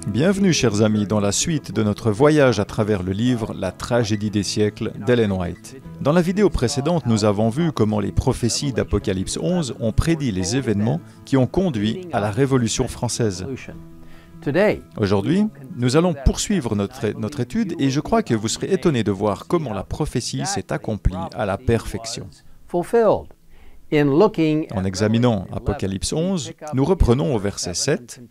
Bienvenue, chers amis, dans la suite de notre voyage à travers le livre « La tragédie des siècles » d'Ellen White. Dans la vidéo précédente, nous avons vu comment les prophéties d'Apocalypse 11 ont prédit les événements qui ont conduit à la Révolution française. Aujourd'hui, nous allons poursuivre notre étude et je crois que vous serez étonnés de voir comment la prophétie s'est accomplie à la perfection. En examinant Apocalypse 11, nous reprenons au verset 7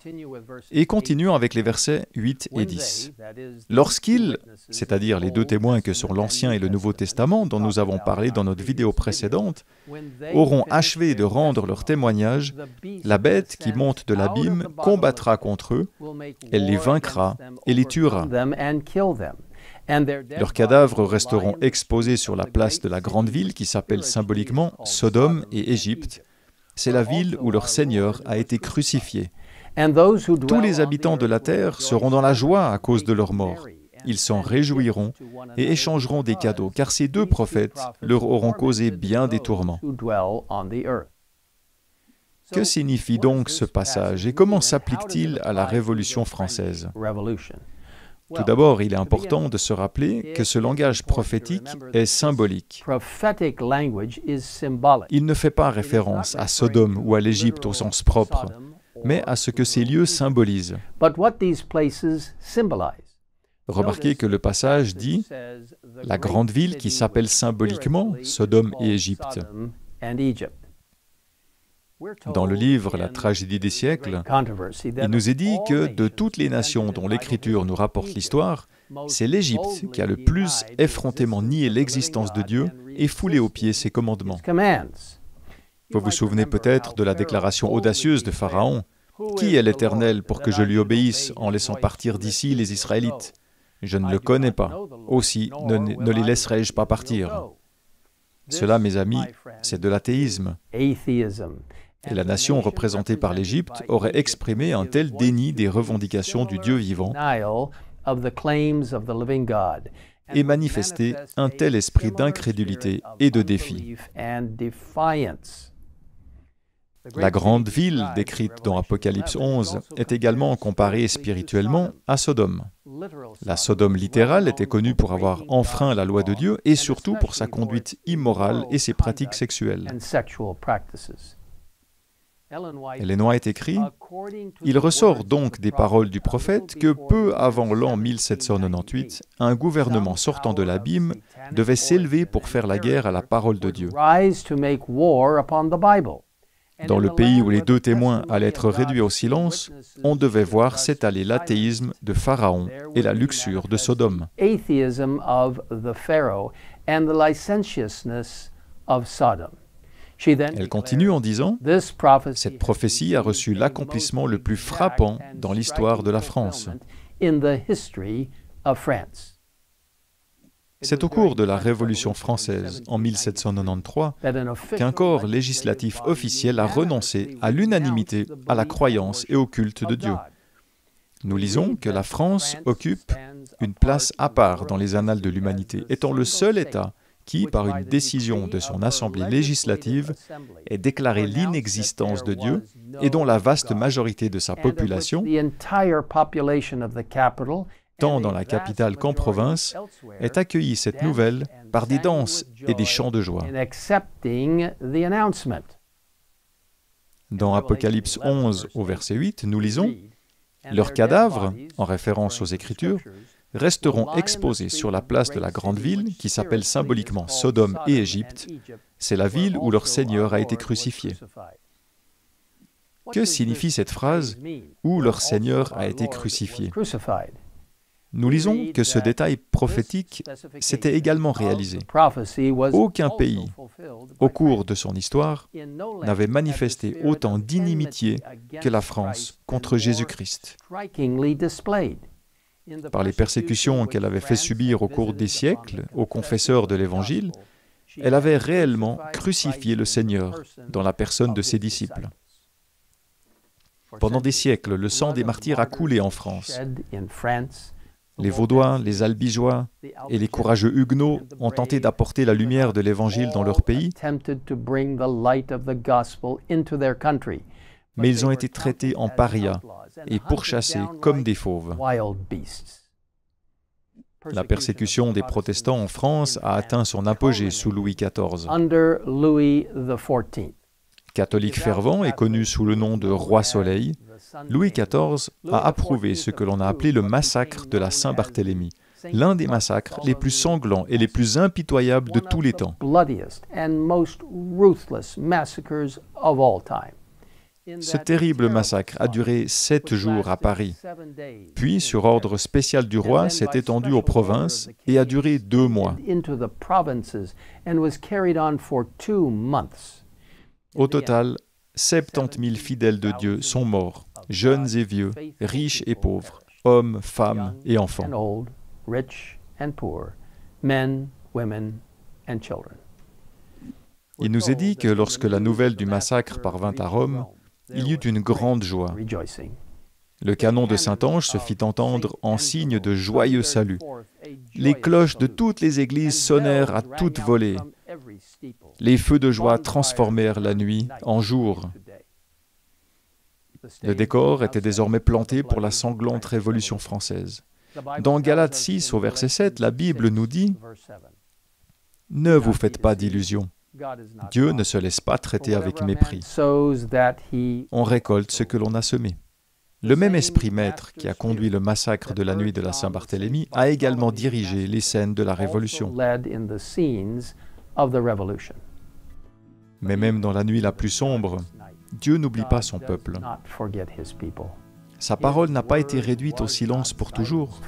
et continuons avec les versets 8 et 10. Lorsqu'ils, c'est-à-dire les deux témoins que sont l'Ancien et le Nouveau Testament dont nous avons parlé dans notre vidéo précédente, auront achevé de rendre leur témoignage, la bête qui monte de l'abîme combattra contre eux, elle les vaincra et les tuera. Leurs cadavres resteront exposés sur la place de la grande ville qui s'appelle symboliquement Sodome et Égypte. C'est la ville où leur Seigneur a été crucifié. Tous les habitants de la terre seront dans la joie à cause de leur mort. Ils s'en réjouiront et échangeront des cadeaux, car ces deux prophètes leur auront causé bien des tourments. Que signifie donc ce passage et comment s'applique-t-il à la Révolution française ? Tout d'abord, il est important de se rappeler que ce langage prophétique est symbolique. Il ne fait pas référence à Sodome ou à l'Égypte au sens propre, mais à ce que ces lieux symbolisent. Remarquez que le passage dit « la grande ville qui s'appelle symboliquement Sodome et Égypte ». Dans le livre « La tragédie des siècles », il nous est dit que de toutes les nations dont l'Écriture nous rapporte l'histoire, c'est l'Égypte qui a le plus effrontément nié l'existence de Dieu et foulé aux pieds ses commandements. Vous vous souvenez peut-être de la déclaration audacieuse de Pharaon « Qui est l'Éternel pour que je lui obéisse en laissant partir d'ici les Israélites ? Je ne le connais pas, aussi ne les laisserai-je pas partir. » Cela, mes amis, c'est de l'athéisme. Et la nation représentée par l'Égypte aurait exprimé un tel déni des revendications du Dieu vivant et manifesté un tel esprit d'incrédulité et de défi. La grande ville décrite dans Apocalypse 11 est également comparée spirituellement à Sodome. La Sodome littérale était connue pour avoir enfreint la loi de Dieu et surtout pour sa conduite immorale et ses pratiques sexuelles. Ellen White écrit « Il ressort donc des paroles du prophète que peu avant l'an 1798, un gouvernement sortant de l'abîme devait s'élever pour faire la guerre à la parole de Dieu. Dans le pays où les deux témoins allaient être réduits au silence, on devait voir s'étaler l'athéisme de Pharaon et la luxure de Sodome. » Elle continue en disant « Cette prophétie a reçu l'accomplissement le plus frappant dans l'histoire de la France. » C'est au cours de la Révolution française, en 1793, qu'un corps législatif officiel a renoncé à l'unanimité à la croyance et au culte de Dieu. Nous lisons que la France occupe une place à part dans les annales de l'humanité, étant le seul État qui, par une décision de son assemblée législative, ait déclaré l'inexistence de Dieu et dont la vaste majorité de sa population, tant dans la capitale qu'en province, ait accueilli cette nouvelle par des danses et des chants de joie. Dans Apocalypse 11, au verset 8, nous lisons « Leurs cadavres, en référence aux Écritures, resteront exposés sur la place de la grande ville qui s'appelle symboliquement Sodome et Égypte. C'est la ville où leur Seigneur a été crucifié. » Que signifie cette phrase « où leur Seigneur a été crucifié » ? Nous lisons que ce détail prophétique s'était également réalisé. Aucun pays, au cours de son histoire, n'avait manifesté autant d'inimitié que la France contre Jésus-Christ. Par les persécutions qu'elle avait fait subir au cours des siècles aux confesseurs de l'Évangile, elle avait réellement crucifié le Seigneur dans la personne de ses disciples. Pendant des siècles, le sang des martyrs a coulé en France. Les Vaudois, les Albigeois et les courageux Huguenots ont tenté d'apporter la lumière de l'Évangile dans leur pays, mais ils ont été traités en parias et pourchassés comme des fauves. La persécution des protestants en France a atteint son apogée sous Louis XIV. Catholique fervent et connu sous le nom de Roi Soleil, Louis XIV a approuvé ce que l'on a appelé le massacre de la Saint-Barthélemy, l'un des massacres les plus sanglants et les plus impitoyables de tous les temps. Ce terrible massacre a duré 7 jours à Paris, puis, sur ordre spécial du roi, s'est étendu aux provinces et a duré 2 mois. Au total, 70 000 fidèles de Dieu sont morts, jeunes et vieux, riches et pauvres, hommes, femmes et enfants. Il nous est dit que lorsque la nouvelle du massacre parvint à Rome, il y eut une grande joie. Le canon de Saint-Ange se fit entendre en signe de joyeux salut. Les cloches de toutes les églises sonnèrent à toute volée. Les feux de joie transformèrent la nuit en jour. Le décor était désormais planté pour la sanglante Révolution française. Dans Galates 6, au verset 7, la Bible nous dit « Ne vous faites pas d'illusions. Dieu ne se laisse pas traiter avec mépris. On récolte ce que l'on a semé. » Le même esprit maître qui a conduit le massacre de la nuit de la Saint-Barthélemy a également dirigé les scènes de la Révolution. Mais même dans la nuit la plus sombre, Dieu n'oublie pas son peuple. Sa parole n'a pas été réduite au silence pour toujours.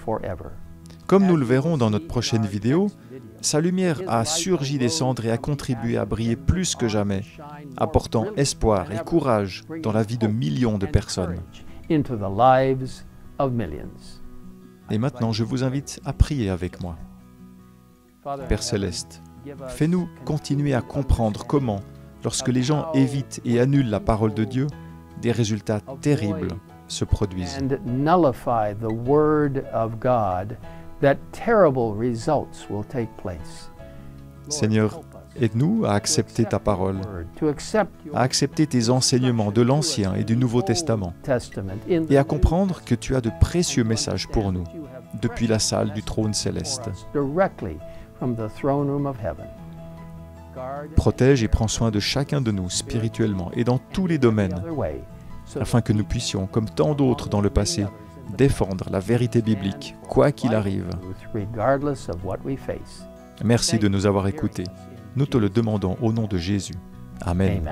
Comme nous le verrons dans notre prochaine vidéo, sa lumière a surgi des cendres et a contribué à briller plus que jamais, apportant espoir et courage dans la vie de millions de personnes. Et maintenant, je vous invite à prier avec moi. Père Céleste, fais-nous continuer à comprendre comment, lorsque les gens évitent et annulent la parole de Dieu, des résultats terribles se produisent. Seigneur, aide-nous à accepter ta parole, à accepter tes enseignements de l'Ancien et du Nouveau Testament, et à comprendre que tu as de précieux messages pour nous, depuis la salle du trône céleste. Protège et prends soin de chacun de nous spirituellement et dans tous les domaines, afin que nous puissions, comme tant d'autres dans le passé, défendre la vérité biblique, quoi qu'il arrive. Merci de nous avoir écoutés. Nous te le demandons au nom de Jésus. Amen.